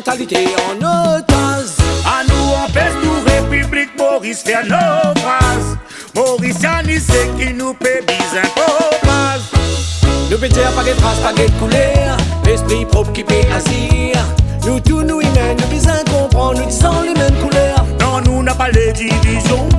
mentalité en otage. À nous empêche nous République Maurice faire nos phrases. Mauricianis c'est qui nous paie bis impôts. Nous péter pas de traces, pas de couleurs. L'esprit propre qui peut agir. Nous tous nous humains, nous besoin comprendre, nous disons les mêmes couleurs. Non, nous n'a pas les divisions.